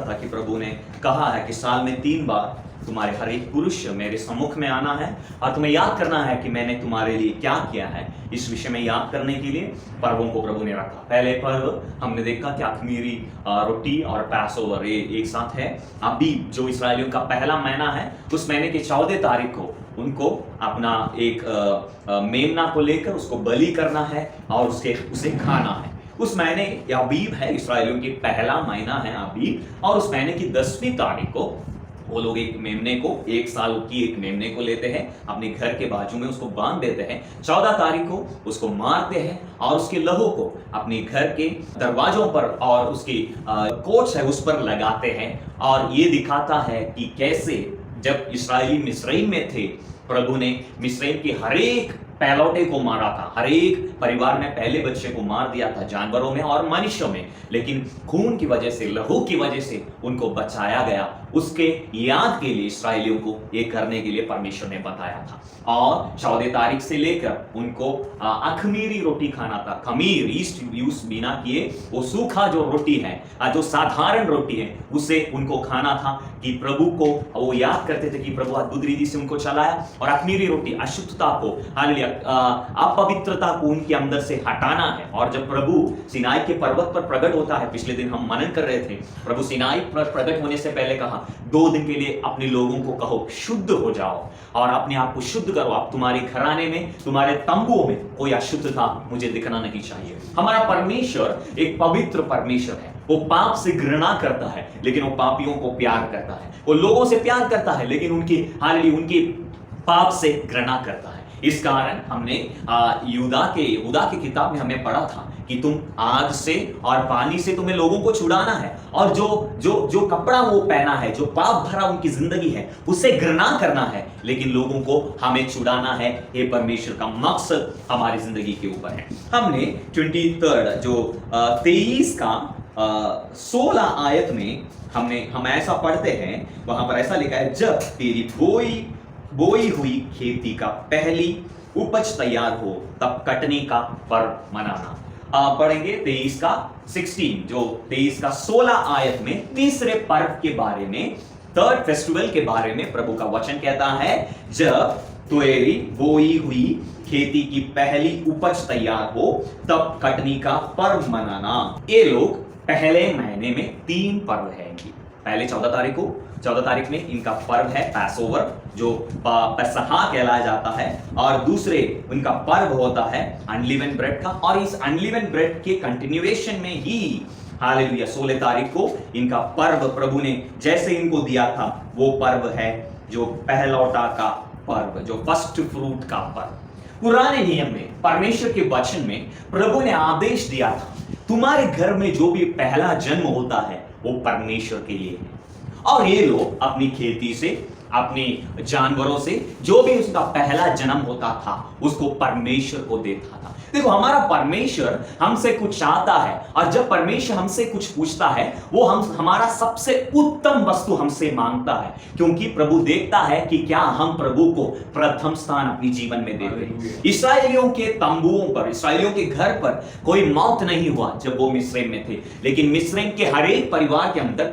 था कि प्रभु ने कहा है कि साल में 3 बार तुम्हारे हर एक पुरुष मेरे सम्मुख में आना है और तुम्हें याद करना है कि मैंने तुम्हारे लिए क्या किया है। इस विषय में याद करने के लिए पर्वों को प्रभु ने रखा। पहले पर्व हमने देखा कि अख़मीरी रोटी और पैस ओवर एक साथ है। अबीब जो इस्राएलियों का पहला महीना है, उस महीने की 14 तारीख को उनको अपना एक मेमना को लेकर उसको बलि करना है और उसे खाना है। उस महीने अबीब है, इस्राएलियों की पहला महीना है अबीब, और उस महीने की 10वीं तारीख को वो लोग एक मेमने को, 1 साल की एक मेमने को लेते हैं, अपने घर के बाजू में उसको बांध देते हैं। 14 तारीख को उसको मारते हैं और उसके लहू को अपने घर के दरवाजों पर और उसकी कोच है उस पर लगाते हैं। और ये दिखाता है कि कैसे जब इस्राएली मिस्रईम में थे, प्रभु ने मिस्रईम की हर एक पहलौठे को मारा था। हर एक परिवार में पहले बच्चे को मार दिया था, जानवरों में और मनुष्यों में, लेकिन खून की वजह से, लहू की वजह से उनको बचाया गया। उसके याद के लिए इस्राएलियों को ये करने के लिए परमेश्वर ने बताया था। और 14 तारीख से लेकर उनको अख़मीरी रोटी खाना था। खमीर ईस्ट यूज बिना किए, वो सूखा जो रोटी है, जो साधारण रोटी है, उसे उनको खाना था कि प्रभु को वो याद करते थे कि प्रभु अद्भुत रीति से उनको चलाया। और अख़मीरी रोटी अशुद्धता को, हालेलुया, अपवित्रता को उनके अंदर से हटाना है। और जब प्रभु सिनाई के पर्वत पर प्रकट होता है, पिछले दिन हम मनन कर रहे थे, प्रभु सिनाई पर प्रकट होने से पहले कहा 2 दिन के लिए अपने लोगों को कहो शुद्ध हो जाओ और अपने आप को शुद्ध करो। आप तुम्हारे घराने में, तुम्हारे तंबुओं में कोई अशुद्धता मुझे दिखना नहीं चाहिए। हमारा परमेश्वर एक पवित्र परमेश्वर है। वो पाप से घृणा करता है, लेकिन वो पापियों को प्यार करता है। वो लोगों से प्यार करता है, लेकिन उनकी पाप से घृणा करता है। इस कारण हमने यूदा के किताब में हमें पढ़ा था कि तुम आग से और पानी से तुम्हें लोगों को छुड़ाना है, और जो कपड़ा वो पहना है, जो पाप भरा उनकी जिंदगी है, उससे घृणा करना है, लेकिन लोगों को हमें छुड़ाना है। ये परमेश्वर का मकसद हमारी जिंदगी के ऊपर है। हमने 23 जो 23 का 16 आयत में हम ऐसा पढ़ते हैं, वहां पर ऐसा लिखा है, जब तेरी बोई हुई खेती का पहली उपज तैयार हो तब कटने का पर्व मनाना। पढ़ेंगे 23 का 16, जो 23 का 16 आयत में तीसरे पर्व के बारे में, 3rd फेस्टिवल के बारे में प्रभु का वचन कहता है, जब तेरी बोई हुई खेती की पहली उपज तैयार हो तब कटनी का पर्व मनाना। ये लोग पहले महीने में 3 पर्व है इनकी। पहले 14 तारीख में इनका पर्व है पैसओवर, जो पेसहा कहलाया जाता है, और दूसरे इनका पर्व होता है अनलीवेंड ब्रेड का। और इस अनलीवेंड ब्रेड के कंटिन्यूएशन में ही हालेलुया 16 तारीख को इनका पर्व प्रभु ने जैसे इनको दिया था, वो पर्व है जो पहलौठा का पर्व, जो फर्स्ट फ्रूट का पर्व। पुराने नियम में, परमेश्वर के वचन में प्रभु ने आदेश दिया था, तुम्हारे घर में जो भी पहला जन्म होता है वो परमेश्वर के लिए है। और ये लोग अपनी खेती से, अपने जानवरों से, जो भी उसका पहला जन्म होता था, उसको परमेश्वर को देता था। देखो, हमारा परमेश्वर हमसे कुछ चाहता है, और जब परमेश्वर हमसे कुछ पूछता है, वो हमारा सबसे उत्तम वस्तु हमसे मांगता है, क्योंकि प्रभु देखता है कि क्या हम प्रभु को प्रथम स्थान अपने जीवन में देते हैं। इस्राएलियों के तंबुओं पर, इस्राएलियों के घर पर कोई मौत नहीं हुआ जब वो मिस्रईम में थे, लेकिन मिस्रईम के हर एक परिवार के अंदर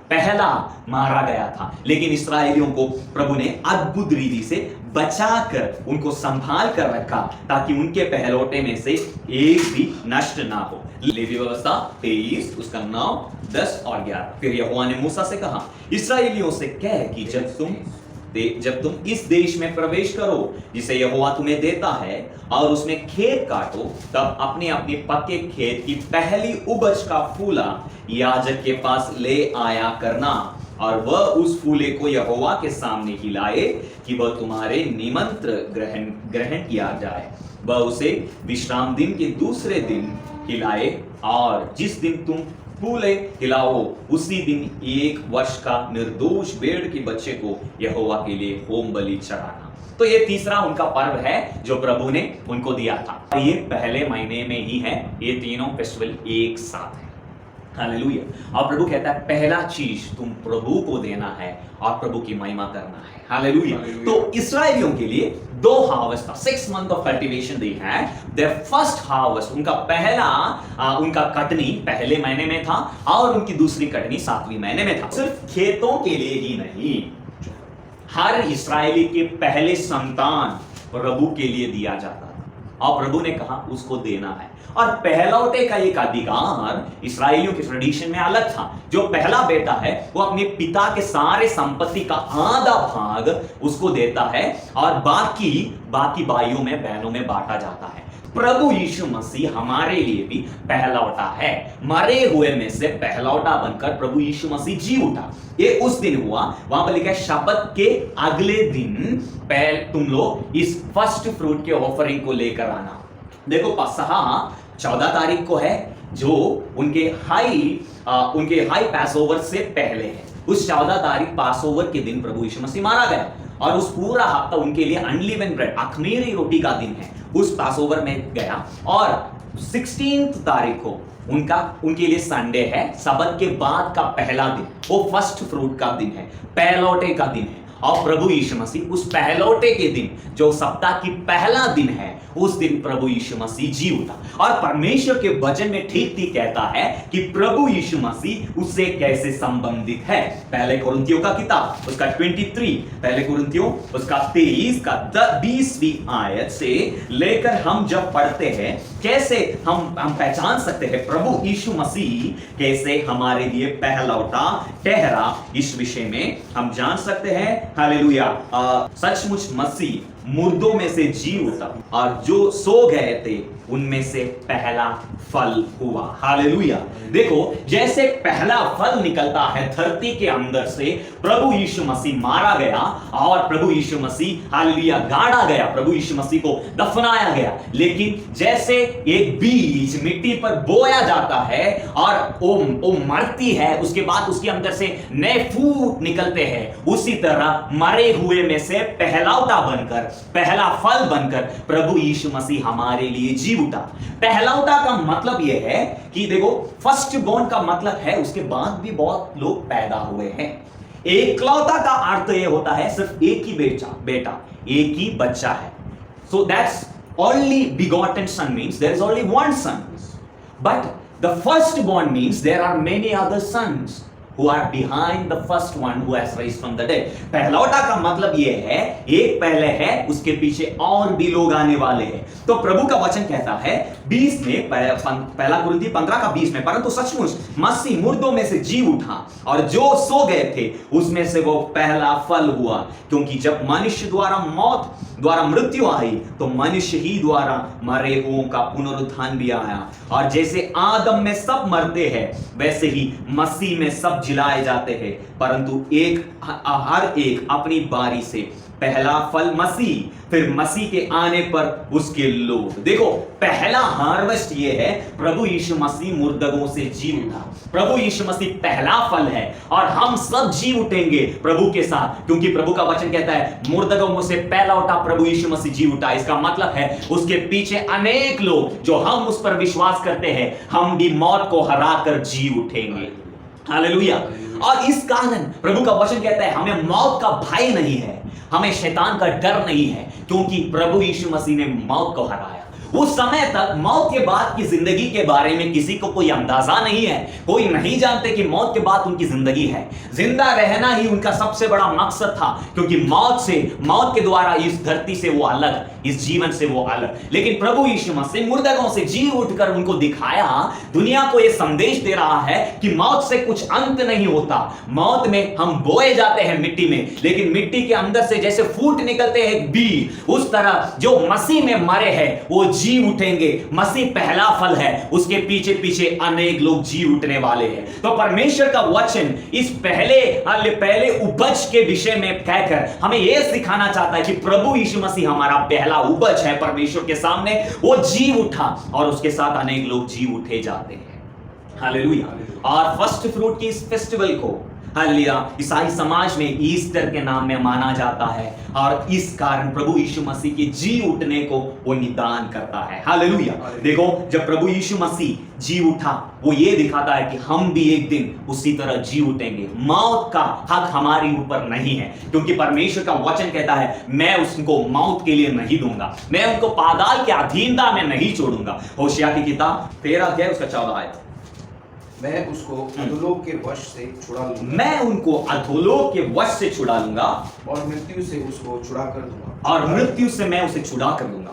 पहला मारा गया था। लेकिन इस्राएलियों को प्रभु ने अद्भुत रीति से बचाकर, उनको संभाल कर रखा, ताकि उनके पहलौठे में से एक भी नष्ट ना हो। लेवी व्यवस्था 23 उसका 9, 10 और 11। फिर यहोवा ने मूसा से कहा, इस्राएलियों से कह कि जब तुम इस देश में प्रवेश करो जिसे यहोवा तुम्हें देता है, और उसमें खेत काटो, तब अपने अपने पक्के खेत की पहली उपज का फूला याजक के पास ले आया करना, और वह उस फूले को यहोवा के सामने हिलाए कि वह तुम्हारे निमंत्र ग्रहण किया जाए। वह उसे विश्राम दिन के दूसरे दिन हिलाए, और जिस दिन तुम फूले हिलाओ उसी दिन 1 वर्ष का निर्दोष भेड़ के बच्चे को यहोवा के लिए होम बलि चढ़ाना। तो ये तीसरा उनका पर्व है जो प्रभु ने उनको दिया था। ये पहले महीने में ही है, ये तीनों फेस्टिवल एक साथ है। हालेलुया। और प्रभु कहता है पहला चीज तुम प्रभु को देना है और प्रभु की महिमा करना है। हालेलुया। तो इस्राएलियों के लिए 2 हार्वेस्ट था, 6 month of cultivation they had. Their first harvest, उनका पहला उनका कटनी पहले महीने में था और उनकी दूसरी कटनी 7वें महीने में था। सिर्फ खेतों के लिए ही नहीं, हर इस्राएली के पहले संतान प्रभु के लिए दिया जाता था और प्रभु ने कहा उसको देना है। और पहलौठे का एक अधिकार इस्राएलियों के ट्रेडिशन में अलग था। जो पहला बेटा है वो अपने पिता के सारे संपत्ति का आधा भाग उसको देता है और बाकी भाइयों में बहनों में बांटा जाता है। प्रभु यीशु मसीह हमारे लिए भी पहलौठा है। मरे हुए में से पहलौठा बनकर प्रभु यीशु मसीह जी उठा। ये उस दिन हुआ, वहां पर लिखा है शब्बत के अगले दिन तुम लोग इस फर्स्ट फ्रूट के ऑफरिंग को लेकर आना। देखो पसहा 14 तारीख को है, जो उनके हाई पैसओवर से पहले है। उस 14 तारीख पासओवर के दिन प्रभु यीशु मसीह मारा गया और उस पूरा हफ्ता उनके लिए अनलीवेंड ब्रेड, अखमीरी रोटी का दिन है, उस पासओवर में गया। और 16 तारीख को उनके लिए संडे है, सबत के बाद का पहला दिन, वो फर्स्ट फ्रूट का दिन है, पहलौठे का दिन है। और प्रभु यीशु मसीह उस पहलौठे के दिन, जो सप्ताह की पहला दिन है, उस दिन प्रभु यीशु मसीह जी उठा। और परमेश्वर के वचन में ठीक कहता है कि प्रभु यीशु मसीह उससे कैसे संबंधित है। पहले कुरिन्थियों का किताब उसका 23, पहले कुरिन्थियों उसका 23 का 20वीं आयत से लेकर हम जब पढ़ते हैं, कैसे हम पहचान सकते हैं प्रभु यीशु मसीह कैसे हमारे लिए पहलौठा ठहरा, इस विषय में हम जान सकते हैं। हालेलुया। सचमुच मसीह मुर्दों में से जी उठा और जो सो गए थे उनमें से पहला फल हुआ। हालेलुया। देखो जैसे पहला फल निकलता है धरती के अंदर से, प्रभु यीशु मसीह मारा गया और प्रभु यीशु मसीह हालेलुया गाड़ा गया, प्रभु यीशु मसीह को दफनाया गया। लेकिन जैसे एक बीज मिट्टी पर बोया जाता है और वो मरती है, उसके बाद उसके अंदर से नए फूट निकलते हैं, उसी तरह मरे हुए में से पहलौठा बनकर, पहला फल बनकर प्रभु यीशु मसीह हमारे लिए जी उठा। पहलौठा का मतलब यह है कि देखो फर्स्ट बोर्न का मतलब है उसके बाद भी बहुत लोग पैदा हुए हैं। एकलौता का अर्थ यह होता है सिर्फ एक ही बेटा, एक ही बच्चा है। So that's only begotten son means there is only one son, but the firstborn means there are many other sons who are behind the first one who has raised from the dead. पहलौठा का मतलब यह है एक पहले है, उसके पीछे और भी लोग आने वाले हैं। तो प्रभु का वचन कहता है 20 में, पहला कुरिन्थी 15 का 20 में, परंतु सचमुच मसीह मुर्दों में से जी उठा और जो सो गए थे उसमें से वो पहला फल हुआ। क्योंकि जब मनुष्य द्वारा मृत्यु आई तो मनुष्य ही द्वारा मरे हुओं का पुनरुत्थान भी आया। और जैसे आदम में सब मरते हैं वैसे ही मसीह में सब जिलाए जाते हैं, परंतु हर एक अपनी बारी से। पहला फल मसीह, फिर मसीह के आने पर उसके लोग। देखो पहला हार्वेस्ट ये है प्रभु यीशु मसीह मुर्दों से जी उठा। प्रभु यीशु मसीह पहला फल है और हम सब जी उठेंगे प्रभु के साथ, क्योंकि प्रभु का वचन कहता है मुर्दों से पहला उठा प्रभु यीशु मसीह जी उठा। इसका मतलब है उसके पीछे अनेक लोग जो हम उस पर विश्वास करते हैं, हम भी मौत को हराकर जी उठेंगे। हालेलुया। और इस कारण प्रभु का वचन कहता है हमें मौत का भय नहीं है, हमें शैतान का डर नहीं है, क्योंकि प्रभु यीशु मसीह ने मौत को हराया। उस समय तक मौत के बाद की जिंदगी के बारे में किसी को कोई अंदाजा नहीं है, कोई नहीं जानते कि मौत के बाद उनकी जिंदगी है। जिंदा रहना ही उनका सबसे बड़ा मकसद था, क्योंकि मौत के द्वारा इस धरती से वो अलग, इस जीवन से वो अलग। लेकिन प्रभु यीशु मसीह मुर्दों से जी उठकर उनको दिखाया, दुनिया को यह संदेश दे रहा है कि मौत से कुछ अंत नहीं होता। मौत में हम बोए जाते हैं मिट्टी में, लेकिन मिट्टी के अंदर से जैसे फूट निकलते हैं बीज, उस तरह जो मसीह में मरे हैं वो जी उठेंगे। मसीह पहला फल है, उसके पीछे पीछे अनेक लोग जी उठने वाले हैं। तो परमेश्वर का वचन इस पहले उपज के विषय में कहकर हमें यह सिखाना चाहता है कि प्रभु यीशु मसीह हमारा पहला उपज है परमेश्वर के सामने। वो जी उठा और उसके साथ अनेक लोग जी उठे जाते हैं। हालेलुया। और फर्स्ट फ्रूट की इस फेस्टिवल को हालेलुया। ईसाई समाज में ईस्टर के नाम में माना जाता है और इस कारण प्रभु यीशु मसीह के जी उठने को वो निदान करता है। हालेलुया। देखो, जब प्रभु यीशु मसीह जी उठा, वो ये दिखाता है कि हम भी एक दिन उसी तरह जी उठेंगे। मौत का हक हमारे ऊपर नहीं है, क्योंकि परमेश्वर का वचन कहता है मैं उसको मौत के लिए नहीं दूंगा, मैं उनको पाताल के अधीनता में नहीं छोड़ूंगा। होशिया की किताब 13 अध्याय उसका 14 आयत। मैं उसको अधोलोक के वश से छुड़ा लूंगा, मैं उनको अधोलोक के वश से छुड़ा लूंगा और मृत्यु से उसको छुड़ा कर दूंगा, और मृत्यु से मैं उसे छुड़ा कर दूंगा।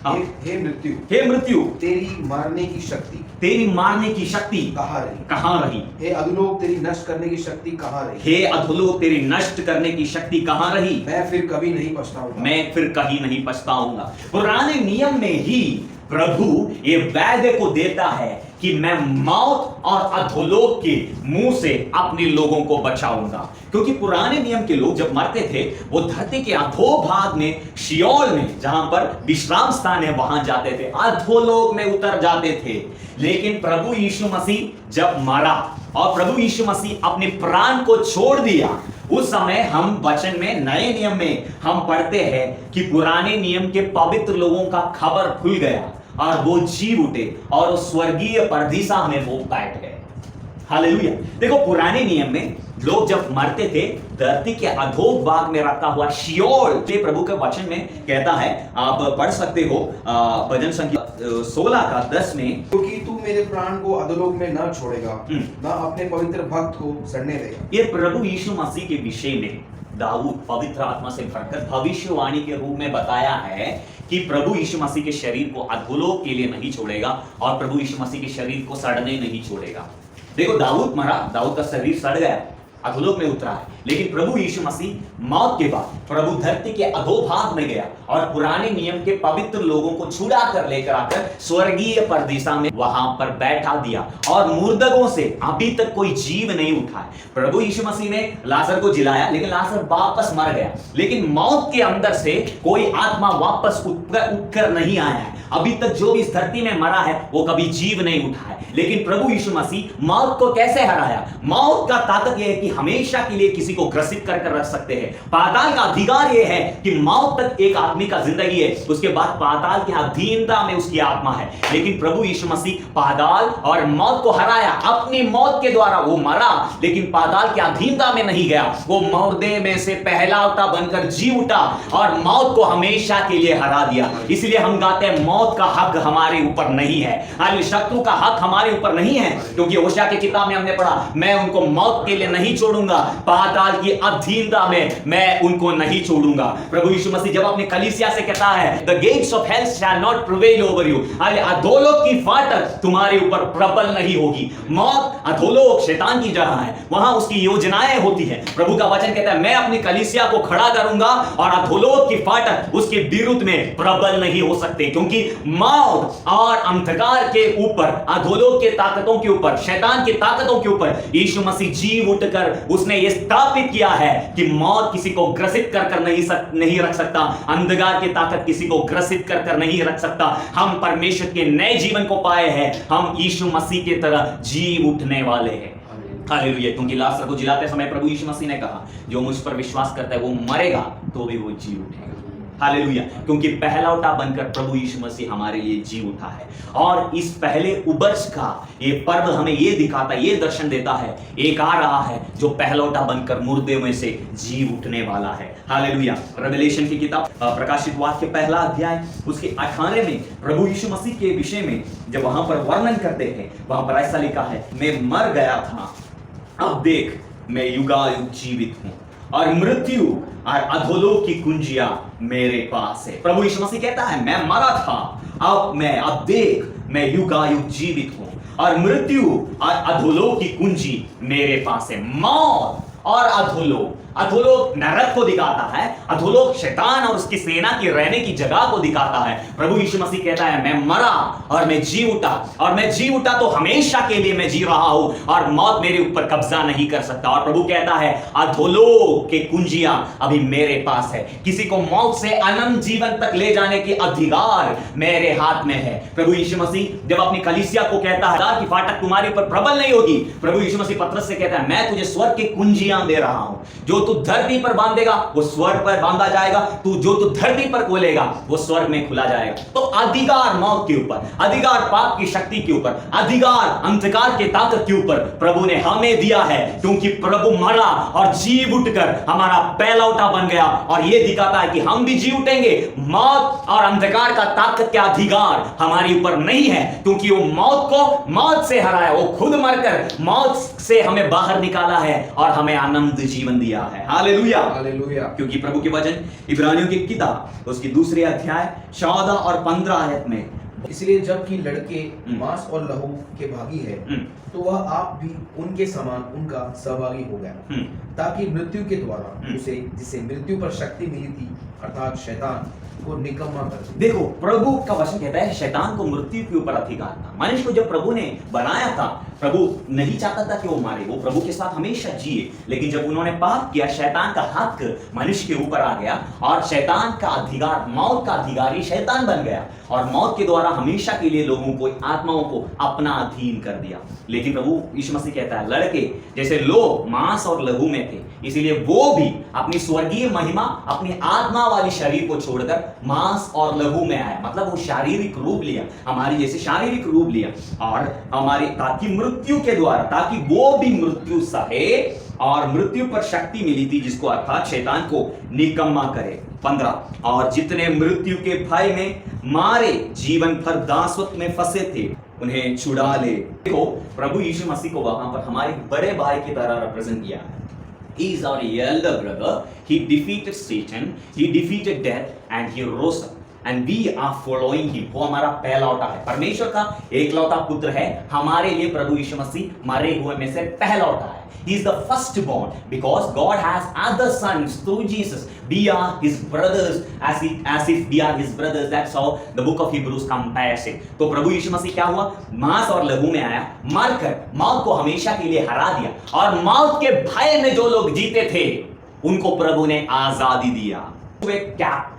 हाँ। हे मृत्यु, हे मृत्यु, तेरी मारने की शक्ति तेरी मारने की शक्ति कहाँ रही? कहाँ रही? हे अधोलोक, तेरी नष्ट करने की शक्ति कहाँ रही? हे अधोलोक, तेरी नष्ट करने की शक्ति कहाँ रही? मैं फिर कभी नहीं पछताऊंगा, मैं फिर कहीं नहीं पछताऊंगा। पुराने नियम में ही प्रभु ये वायदे को देता है कि मैं मौत और अधोलोक के मुंह से अपने लोगों को बचाऊंगा, क्योंकि पुराने नियम के लोग जब मरते थे वो धरती के अधोभाग में, शियोल में, जहां पर विश्राम स्थान है, वहां जाते थे, अधोलोक में उतर जाते थे। लेकिन प्रभु यीशु मसीह जब मरा और प्रभु यीशु मसीह अपने प्राण को छोड़ दिया, उस समय हम वचन में, नए नियम में हम पढ़ते हैं कि पुराने नियम के पवित्र लोगों का खबर खुल गया और वो जी उठे और स्वर्गीय परदीसा में वो बैठ गए। हालेलुया। देखो, पुराने नियम में लोग जब मरते थे, धरती के अधोभाग में रखा हुआ शियोल, ये प्रभु के वचन में कहता है, आप पढ़ सकते हो भजन संख्या 16 का 10 में, क्योंकि तू मेरे प्राण को अधोलोक में न छोड़ेगा, न अपने पवित्र भक्त को सड़ने देगा। ये प्रभु यीशु मसीह के विषय में दाऊद पवित्र आत्मा से भरकर भविष्यवाणी के रूप में बताया है कि प्रभु यीशु मसीह के शरीर को अधोलोक के लिए नहीं छोड़ेगा और प्रभु यीशु मसीह के शरीर को सड़ने नहीं छोड़ेगा। देखो, दाऊद मरा, दाऊद का शरीर सड़ गया, अधोलोक में उतरा है, लेकिन प्रभु यीशु मसीह मौत के बाद प्रभु धरती के अधोभाग में गया और पुराने नियम के पवित्र लोगों को छुड़ा कर लेकर आकर स्वर्गीय परदीसा में वहां पर बैठा दिया और मुर्दों से अभी तक कोई जीव नहीं उठा है। प्रभु यीशु मसीह ने लाजर को जिलाया, लेकिन लाजर वापस मर गया, लेकिन मौत के अंदर से कोई आत्मा वापस उठकर नहीं आया है। अभी तक जो भी इस धरती में मरा है वो कभी जीव नहीं उठा है। लेकिन प्रभु यीशु मसीह मौत को कैसे हराया? मौत का ताकत यह है कि हमेशा के लिए किसी को ग्रसित कर रख सकते हैं। पाताल का अधिकार यह है कि मौत तक एक आदमी का जिंदगी है, उसके बाद पाताल की अधीनता में उसकी आत्मा है। लेकिन प्रभु यीशु मसीह पाताल और मौत को हराया, अपनी मौत के द्वारा वो मरा, लेकिन पाताल की अधीनता में नहीं गया, वो मुर्दे में से पहलौठा बनकर जी उठा और मौत को हमेशा के लिए हरा दिया। इसलिए हम गाते हैं, मौत का हक हमारे ऊपर नहीं है, शत्रु का हक हमारे ऊपर नहीं है, क्योंकि होशिया की किताब में हमने पढ़ा, मैं उनको मौत के लिए नहीं छोड़ूंगा, पाताल की अधीनता में मैं उनको नहीं छोड़ूंगा। प्रभु यीशु मसीह जब अपनी कलीसिया से कहता है, the gates of hell shall not prevail over you, अधोलोक की फाटक तुम्हारे ऊपर प्रबल नहीं होगी। मौत, अधोलोक शैतान की जगह है, वहां उसकी योजनाएं होती है। प्रभु का वचन कहता है, मैं अपनी कलीसिया को खड़ा करूंगा और अधोलोक की फाटक उसके विरुद्ध में प्रबल नहीं हो सकते, क्योंकि मौत और अंधकार के ऊपर, अधोलोक के ताकतों के ऊपर, शैतान की ताकतों के ऊपर यीशु मसीह जी उठकर उसने यह स्थापित किया है कि मौत किसी को ग्रसित कर नहीं रख सकता, अंधकार की ताकत किसी को ग्रसित कर नहीं रख सकता। हम परमेश्वर के नए जीवन को पाए हैं, हम यीशु मसीह की तरह जी उठने वाले हैं। हालेलुया। क्योंकि लाजर को जिलाते समय प्रभु यीशु मसीह ने कहा, जो मुझ पर विश्वास करता है वो मरेगा तो भी वो जी उठेगा। हालेलुया। क्योंकि पहलौठा बनकर प्रभु यीशु मसीह हमारे लिए जी उठा है। और इस पहले उबर्स का ये पर्व हमें ये दिखाता, ये दर्शन देता है, एक आ रहा है जो पहलौठा बनकर मुर्दे में से जी उठने वाला है। हालेलुया। रेवलेशन की किताब, प्रकाशित वाक्य पहला अध्याय उसके 18 में प्रभु यीशु मसीह के विषय में जब वहां पर वर्णन करते हैं, वहां पर ऐसा लिखा है, मैं मर गया था, अब देख मैं युगायुग जीवित हूं और मृत्यु और अधोलोक की कुंजियां मेरे पास है। प्रभु यीशु मसीह कहता है, मैं मरा था, अब देख मैं युगायुग जीवित हूं और मृत्यु और अधोलोक की कुंजी मेरे पास है। मौत और अधोलोक। अधोलोक नरक को दिखाता है, अधोलोक शैतान और उसकी सेना की रहने की जगह को दिखाता है। प्रभु यीशु मसीह कहता है मैं मरा और मैं जी उठा, और मैं जी उठा तो हमेशा के लिए मैं जी रहा हूं और मौत मेरे ऊपर कब्जा नहीं कर सकता। और प्रभु कहता है अधोलोक के कुंजियां अभी मेरे पास है, किसी को मौत से अनंत जीवन तक ले जाने की अधिकार मेरे हाथ में है। प्रभु यीशु मसीह जब अपनी कलीसिया को कहता है कि फाटक तुम्हारे ऊपर प्रबल नहीं होगी, प्रभु यीशु मसीह पतरस से कहता है मैं तुझे स्वर्ग की कुंजियां दे रहा हूं, जो तू धरती पर बांधेगा वो स्वर्ग पर बांधा जाएगा, तू जो तू धरती पर खोलेगा वो स्वर्ग में खुला जाएगा। तो अधिकार मौत के ऊपर, अधिकार पाप की शक्ति के ऊपर, अधिकार अंधकार के ताकत के ऊपर प्रभु ने हमें दिया है, क्योंकि प्रभु मरा और जी उठकर हमारा पहलौठा बन गया। और यह दिखाता है कि हम भी जी उठेंगे। मौत और अंधकार का ताकत के अधिकार हमारे ऊपर नहीं है, क्योंकि वो मौत को मौत से हराया, वो खुद मरकर मौत से हमें बाहर निकाला है और हमें अनंत जीवन दिया है। Hallelujah, hallelujah. क्योंकि प्रभु के वचन इब्रानियों की किताब उसकी 2 अध्याय 14 और 15 आयत में, इसलिए जबकि लड़के मांस और लहू के भागी है, तो वह आप भी उनके समान उनका सहभागी हो गया, ताकि मृत्यु के द्वारा उसे जिसे मृत्यु पर शक्ति मिली थी अर्थात शैतान को निकम्मा कर दे। देखो प्रभु का वचन कहता है शैतान को मृत्यु के ऊपर अधिकार था। मनुष्य को जब प्रभु ने बनाया था, प्रभु नहीं चाहता था कि वो मारे, वो प्रभु के साथ हमेशा जिए। लेकिन जब उन्होंने पाप किया, शैतान का हक मनुष्य के ऊपर आ गया और शैतान का अधिकार, मौत का अधिकारी शैतान बन गया और मौत के द्वारा हमेशा के लिए लोगों को, आत्माओं को अपना अधीन कर दिया। लेकिन प्रभु यीशु मसीह कहता है लड़के जैसे लोग मांस और लहू में थे, इसीलिए वो भी अपनी स्वर्गीय महिमा, अपनी आत्मा वाली शरीर को छोड़कर मांस और लहू में आया। मतलब वो शारीरिक रूप लिया, हमारी जैसे शारीरिक रूप लिया, और हमारी ताकि मृत्यु के द्वारा, ताकि वो भी मृत्यु सहे और मृत्यु पर शक्ति मिली थी, जिसको अर्थात शैतान को निकम्मा करे। 15 और जितने मृत्यु के भय में मारे जीवन भर दासत्व में फंसे थे उन्हें छुड़ा ले। देखो प्रभु यीशु मसीह को वहां पर हमारे बड़े भाई की तरह रिप्रेजेंट किया है। He is our elder brother. He defeated Satan, he defeated death, and he rose up. And we are following him. वो हमारा पहलौठा है, परमेश्वर का एकलौता पुत्र है। हमारे लिए प्रभु यीशु मसीह मरे हुए में से पहलौठा है। He is the firstborn because God has other sons through Jesus. We are his brothers as if we are his brothers. That's how the book of Hebrews compares it. तो प्रभु यीशु मसीह क्या हुआ? मांस और लहू में आया, मरकर मौत को हमेशा के लिए हरा दिया, और मौत के भय में जो लोग जीते थे उनको प्रभु ने आजादी दिया।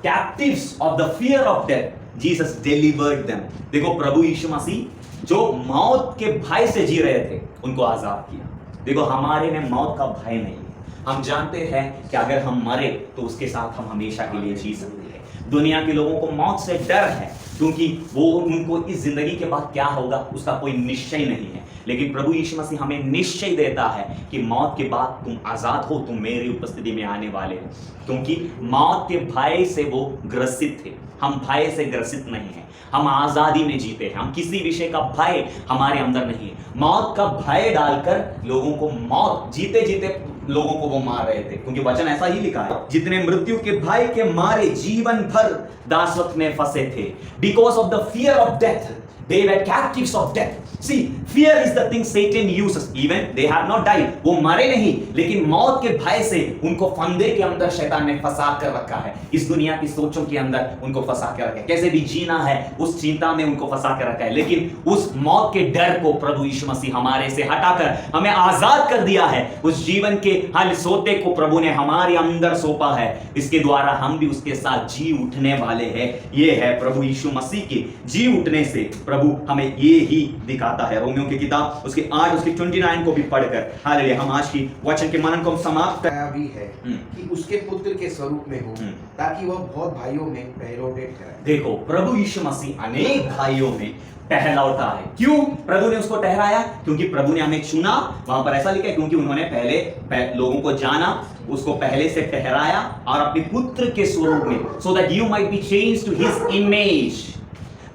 Captives of the fear of death, Jesus delivered them. देखो प्रभु यीशु मसीह जो मौत के भय से जी रहे थे उनको आजाद किया। देखो हमारे में मौत का भय नहीं है। हम जानते हैं कि अगर हम मरे तो उसके साथ हम हमेशा के लिए जी सकते हैं। दुनिया के लोगों को मौत से डर है, क्योंकि वो उनको इस जिंदगी के बाद क्या होगा उसका कोई निश्चय नहीं है। लेकिन प्रभु यीशु मसीह हमें निश्चय देता है कि मौत के बाद तुम आजाद हो, तुम मेरी उपस्थिति में आने वाले हो, क्योंकि मौत के भय से वो ग्रसित थे। हम भय से ग्रसित नहीं हैं, हम आजादी में जीते हैं। हम किसी विषय का भय हमारे अंदर नहीं है। मौत का भय डालकर लोगों को, मौत जीते जीते लोगों को वो मार रहे थे, क्योंकि वचन ऐसा ही लिखा है, जितने मृत्यु के भय के मारे जीवन भर दासत्व में फंसे थे। Because of the fear of death they were captives of death. See, fear is the thing Satan uses. Even they have not died. वो मरे नहीं, लेकिन मौत के भय से उनको फंदे के अंदर शैतान ने फंसा कर रखा है। इस दुनिया की सोचों के अंदर उनको फंसा कर रखा है, कैसे भी जीना है उस चिंता में उनको फंसा कर रखा है। लेकिन उस मौत के डर को प्रभु यीशु मसीह हमारे से हटाकर हमें आजाद कर दिया है। उस जीवन के हल सोते को प्रभु ने हमारे अंदर सौंपा है। इसके द्वारा हम भी उसके साथ जी उठने वाले हैं। ये है प्रभु यीशु मसीह के जी उठने से प्रभु हमें ये ही दिखाता है। रोमियो की किताब उसके 8 उसके 29 को भी पढ़कर हालेलुया हम आज की वचन के मनन को समाप्त भी है कि उसके पुत्र के स्वरूप में हो, ताकि वह बहुत भाइयों में पहलौठे ठहराए। देखो प्रभु यीशु मसीह अनेक भाइयों में पहलौठा है। क्यों प्रभु ने उसको ठहराया? क्योंकि प्रभु ने हमें चुना। वहां पर ऐसा लिखा है, क्योंकि उन्होंने पहले लोगों को जाना, उसको पहले से ठहराया और अपने पुत्र के स्वरूप में, so that you might be changed to his image.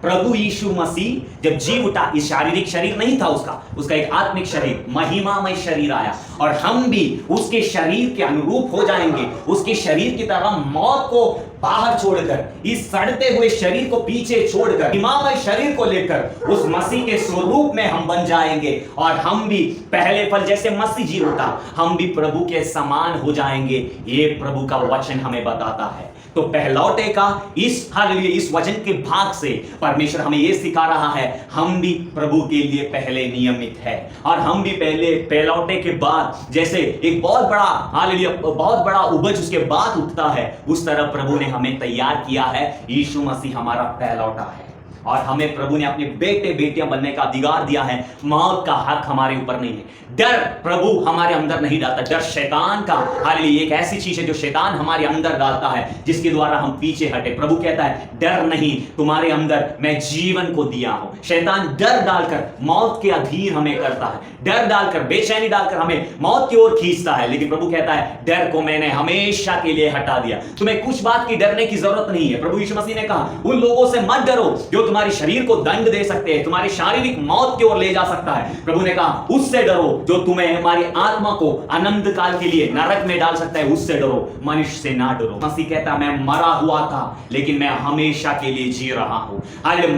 प्रभु यीशु मसीह जब जी उठा, इस शारीरिक शरीर नहीं था उसका एक आत्मिक शरीर, महिमामय शरीर आया, और हम भी उसके शरीर के अनुरूप हो जाएंगे। उसके शरीर की तरह मौत को बाहर छोड़कर, इस सड़ते हुए शरीर को पीछे छोड़कर, महिमामय शरीर को लेकर उस मसीह के स्वरूप में हम बन जाएंगे, और हम भी पहले फल जैसे मसीह जी उठा, हम भी प्रभु के समान हो जाएंगे। ये प्रभु का वचन हमें बताता है। तो पहलौठे का इस वचन के भाग से परमेश्वर हमें यह सिखा रहा है, हम भी प्रभु के लिए पहले नियमित है, और हम भी पहले पहलौठे के बाद जैसे एक बहुत बड़ा उपज उसके बाद उठता है, उस तरह प्रभु ने हमें तैयार किया है। यीशु मसीह हमारा पहलौठा है, और हमें प्रभु ने अपने बेटे बेटियां बनने का अधिकार दिया है। मौत का हक हमारे ऊपर नहीं है। डर प्रभु हमारे अंदर नहीं डालता। डर शैतान का, हालेलुया, एक ऐसी चीज है जो शैतान हमारे अंदर डालता है, जिसके द्वारा हम पीछे हटे। प्रभु कहता है डर नहीं, तुम्हारे अंदर मैं जीवन को दिया हूं। शैतान डर डालकर मौत के अधीन हमें करता है, डर डालकर, बेचैनी डालकर हमें मौत की ओर खींचता है। लेकिन प्रभु कहता है डर को मैंने हमेशा के लिए हटा दिया। तुम्हें कुछ बात की डरने की जरूरत नहीं है। प्रभु यीशु मसीह ने कहा उन लोगों से मत डरो जो तुम्हारे शरीर को दंड दे सकते हैं, तुम्हारी शारीरिक मौत की ओर ले जा सकता है। प्रभु ने कहा उससे डरो जो तुम्हें, हमारी आत्मा को अनंत काल के लिए नरक में डाल सकता है, उससे डरो, मनुष्य से ना डरो। मसीह कहता मैं मरा हुआ था लेकिन मैं हमेशा के लिए जी रहा हूं।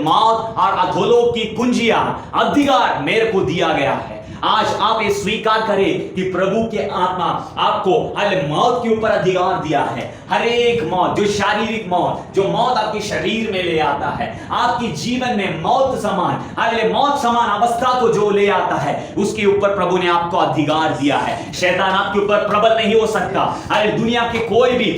मौत और अधोलोक की कुंजियां, अधिकार मेरे को दिया गया है। आज आप ये स्वीकार करें कि प्रभु के आत्मा आपको मौत के ऊपर अधिकार दिया है। हर एक मौत, जो शारीरिक मौत, जो मौत आपके शरीर में ले आता है, आपके जीवन में मौत समान अवस्था को जो ले आता है, उसके ऊपर प्रभु ने आपको अधिकार दिया है। शैतान आपके ऊपर प्रबल नहीं हो सकता। दुनिया के कोई भी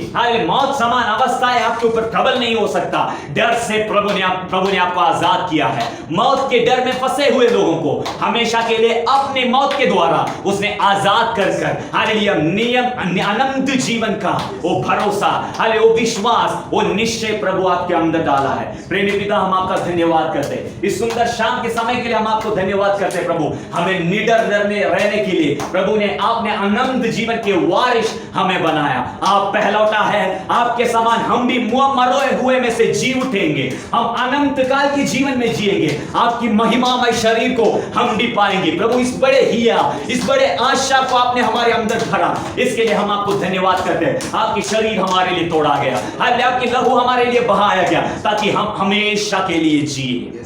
मौत समान अवस्थाएं आपके ऊपर प्रबल नहीं हो सकता। डर से प्रभु ने आपको आजाद किया है। मौत के डर में फंसे हुए लोगों को हमेशा के लिए अपने मौत के द्वारा उसने आजाद कर हालेलुया, नियम अनंत जीवन का वो भरोसा, वो विश्वास, वो निश्चय प्रभु आपके अंदर डाला है। प्रेमी पिता, हम आपका धन्यवाद करते हैं इस सुंदर शाम के समय के लिए। हम आपको धन्यवाद करते हैं प्रभु, हमें निडर रहने के लिए प्रभु ने, आपने अनंत जीवन के वारिस हमें बनाया। आप पहलौठा है, आपके समान हम भी मरोए हुए में से जी उठेंगे। हम अनंत काल के जीवन में जिएंगे। आपकी महिमामय शरीर को हम भी पाएंगे प्रभु। इस बड़े आशा को आपने हमारे अंदर भरा, इसके लिए हम आपको धन्यवाद करते हैं। आपकी शरीर हमारे लिए तोड़ा गया, आपकी लहू हमारे लिए बहाया गया, ताकि हम हमेशा के लिए जिए।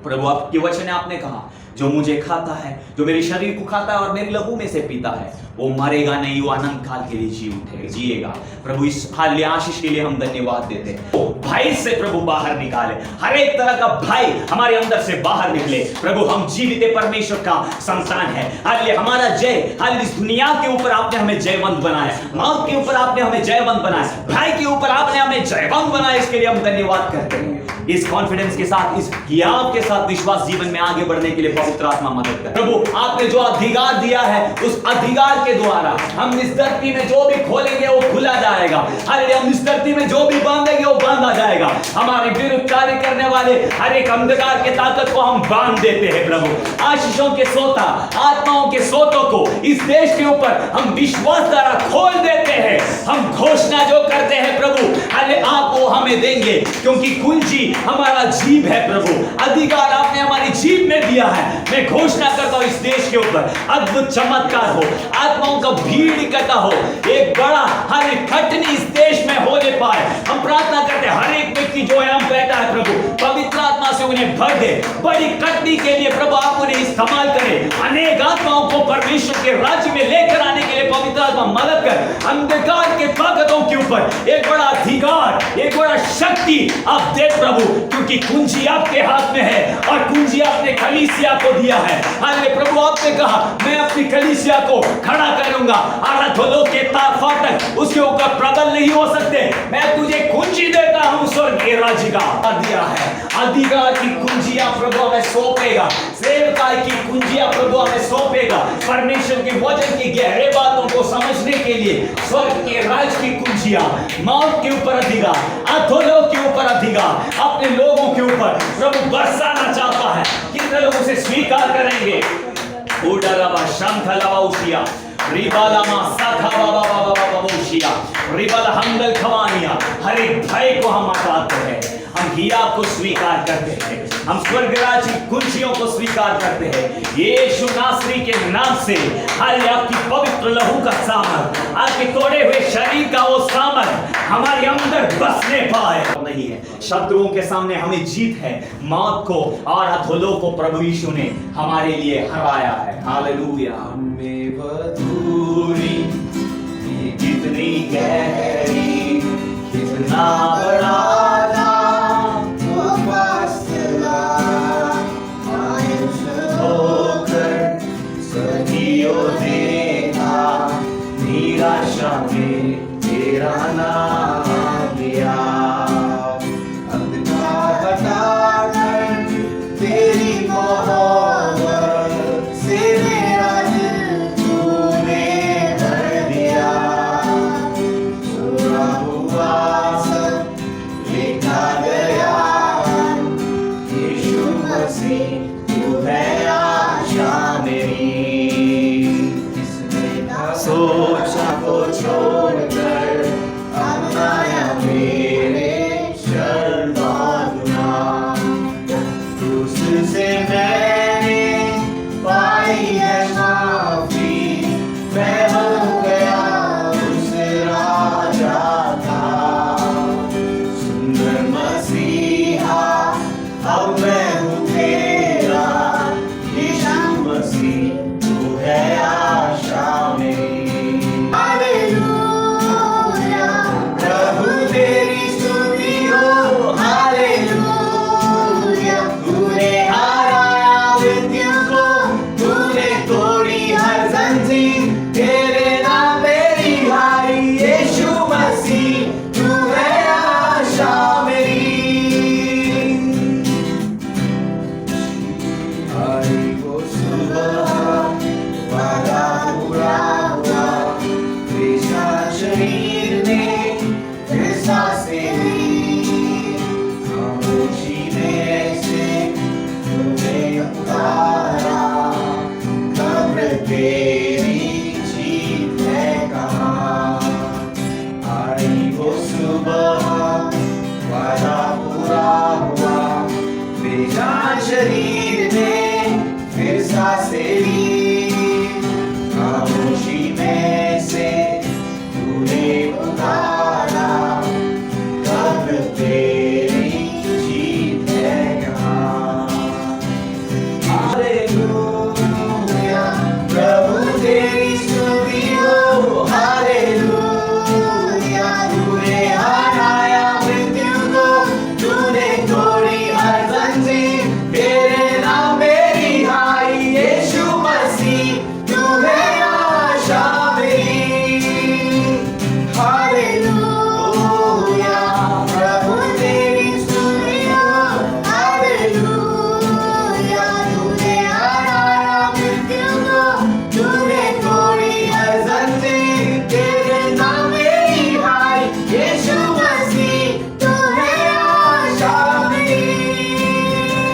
प्रभु आपके वचन में आपने कहा जो मुझे खाता है, जो मेरे शरीर को खाता है और मेरी लहू में से पीता है, वो मरेगा नहीं, वो अनंत काल के लिए जिएगा। प्रभु इस हाल्य आशीष के लिए हम धन्यवाद देते हैं। भय से प्रभु बाहर निकाले, हर एक तरह का भय हमारे अंदर से बाहर निकले। प्रभु हम जीवित परमेश्वर का संतान है। हाल्य हमारा जय, हाल्य इस दुनिया के ऊपर आपने हमें जयवंत बनाया, मौत के ऊपर आपने हमें जयवंत बनाया, भय के ऊपर आपने हमें जयवंत बनाया। इसके लिए हम धन्यवाद करते हैं। इस कॉन्फिडेंस के साथ, इस ज्ञान के साथ विश्वास जीवन में आगे बढ़ने के लिए पवित्र आत्मा मदद करे। प्रभु आपने जो अधिकार दिया है, उस अधिकार के द्वारा हम इस धरती में जो भी खोलेंगे वो खुला जाएगा। अरे हम इस धरती में जो भी बांधेंगे वो बांधा जाएगा। हमारे विरुद्ध कार्य करने वाले हर एक अंधकार के ताकत को हम बांध देते हैं। प्रभु आशीषों के सोता, आत्माओं के सोतों को इस देश के ऊपर हम विश्वास द्वारा खोल देते हैं। हम घोषणा जो करते हैं प्रभु, अरे आप वो हमें देंगे, क्योंकि कुंजी हमारा जीव है। प्रभु अधिकार आपने हमारी जीव में दिया है। मैं घोषणा करता हूं इस देश के ऊपर अद्भुत चमत्कार हो, आत्माओं का भीड़ इकट्ठा हो, एक बड़ा हर खटनी इस देश में होने पाए। हम प्रार्थना करते हैं हर एक व्यक्ति जो यहाँ बैठा है प्रभु, पवित्र आत्मा से उन्हें भर दे। बड़ी कटनी के लिए प्रभु आप उन्हें इस्तेमाल करें। अनेक आत्माओं को परमेश्वर के राज्य में लेकर आने के लिए पवित्र आत्मा मदद कर। अंधकार के ताकतों के ऊपर एक बड़ा अधिकार, एक बड़ा शक्ति आप दे प्रभु, क्योंकि कुंजी आपके हाथ में है और कुंजी आपने कलीसिया को दिया है। हालेलुया प्रभु आपने कहा मैं अपनी कलीसिया को खड़ा करूंगा और अधोलोक के फाटक उसके ऊपर प्रबल नहीं हो सकते। मैं तुझे कुंजी देता हूं, स्वर्ग के राज्य का दिया है। अधिकार की कुंजियां प्रभु हमें सौंपेगा, सेवकाई की कुंजियां प्रभु हमें सौंपेगा। परमेश्वर के वचन की गहरे बातों को समझने के लिए स्वर्ग के राज्य की कुंजियां, मौत के ऊपर अधिकार, अधोलोक के ऊपर अधिकार अपने लोगों के ऊपर प्रभु बरसाना चाहता है। कितने लोग उसे स्वीकार करेंगे? रिबालामा साखा बाबा बाबा बाबा बोशिया रिबल हंगल खवानिया। हर एक भय को हम हटाते हैं, हम हियाव को स्वीकार करते हैं, हम स्वर्गराज की कुर्सियों को स्वीकार करते हैं। यीशु नासरी के नाम से हर आपकी पवित्र लहू का सामर्थ, आपके तोड़े हुए शरीर का वो सामर्थ हमारे अंदर बसने पाए नहीं है। शत्रुओं के सामने हमें जीत है, मौत को और अधोलों को प्रभु यीशु ने हमारे लिए हराया है। हालेलुया। में दूरी कितनी गहरी, कितना बड़ा निराशा में तेरा नाम लिया। अंधकार हटाकर तेरी मोहब्बत से मेरा दिल तूने भर दिया। पूरा हुआ सब लिखा गया, यीशु मसीह तू है आशा मेरी। सोचा को छोड़